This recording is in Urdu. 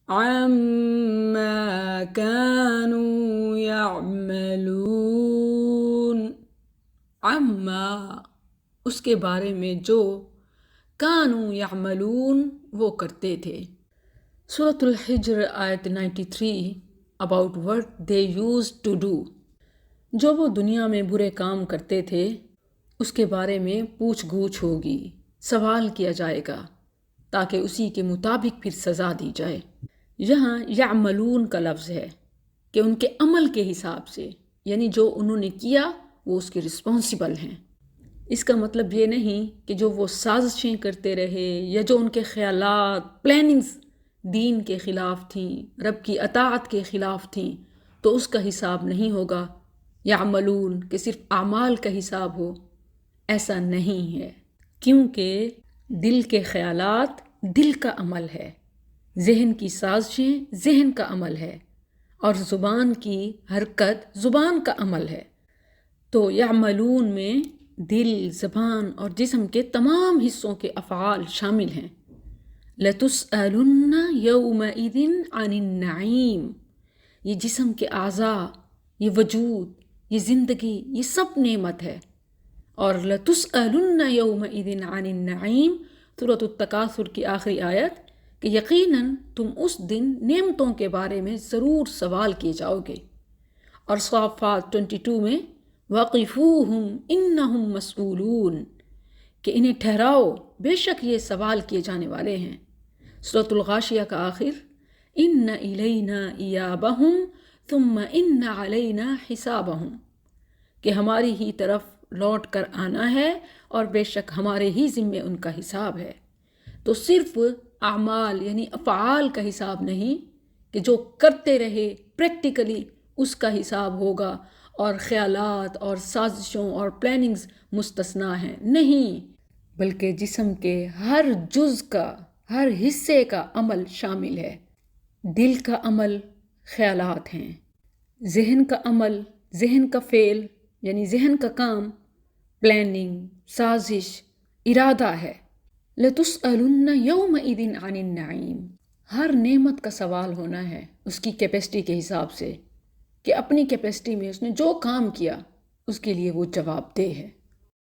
عما كانوا يعملون، عما اس کے بارے میں جو کانوا یعملون وہ کرتے تھے۔ سورۃ الحجر آیت 93 about what they used to do، جو وہ دنیا میں برے کام کرتے تھے اس کے بارے میں پوچھ گچھ ہوگی، سوال کیا جائے گا تاکہ اسی کے مطابق پھر سزا دی جائے۔ یہاں یعملون کا لفظ ہے کہ ان کے عمل کے حساب سے، یعنی جو انہوں نے کیا وہ اس کے رسپانسیبل ہیں۔ اس کا مطلب یہ نہیں کہ جو وہ سازشیں کرتے رہے یا جو ان کے خیالات پلاننگز دین کے خلاف تھیں، رب کی اطاعت کے خلاف تھیں، تو اس کا حساب نہیں ہوگا یعملون کہ صرف اعمال کا حساب ہو، ایسا نہیں ہے، کیونکہ دل کے خیالات دل کا عمل ہے، ذہن کی سازشیں ذہن کا عمل ہے، اور زبان کی حرکت زبان کا عمل ہے۔ تو یعملون میں دل، زبان اور جسم کے تمام حصوں کے افعال شامل ہیں۔ لَتُسْأَلُنَّ يَوْمَئِذٍ عَنِ النَّعِيمِ، یہ جسم کے اعضاء، یہ وجود، یہ زندگی، یہ سب نعمت ہے۔ اور لَتُسْأَلُنَّ يَوْمَئِذٍ عَنِ النَّعِيمِ سورۃ التکاثر کی آخری آیت، کہ یقیناً تم اس دن نعمتوں کے بارے میں ضرور سوال کیے جاؤ گے۔ اور صافات 22 میں وَقِفُوهُمْ إِنَّهُمْ مَسْئُولُونَ، کہ انہیں ٹھہراؤ بے شک یہ سوال کیے جانے والے ہیں۔ سورۃ الغاشیہ کا آخر إِنَّ إِلَيْنَا إِيَابَهُمْ ثُمَّ إِنَّ عَلَيْنَا حِسَابَهُمْ، کہ ہماری ہی طرف لوٹ کر آنا ہے اور بے شک ہمارے ہی ذمے ان کا حساب ہے۔ تو صرف اعمال یعنی افعال کا حساب نہیں کہ جو کرتے رہے پریکٹیکلی اس کا حساب ہوگا اور خیالات اور سازشوں اور پلاننگز مستثنا ہیں، نہیں، بلکہ جسم کے ہر جز کا، ہر حصے کا عمل شامل ہے۔ دل کا عمل خیالات ہیں، ذہن کا عمل، ذہن کا فعل یعنی ذہن کا کام پلاننگ، سازش، ارادہ ہے۔ لَتُسْأَلُنَّ يَوْمَئِذٍ عَنِ النَّعِيمِ، ہر نعمت کا سوال ہونا ہے اس کی کیپیسٹی کے حساب سے، کہ اپنی کیپیسٹی میں اس نے جو کام کیا اس کے لیے وہ جواب دہ ہے۔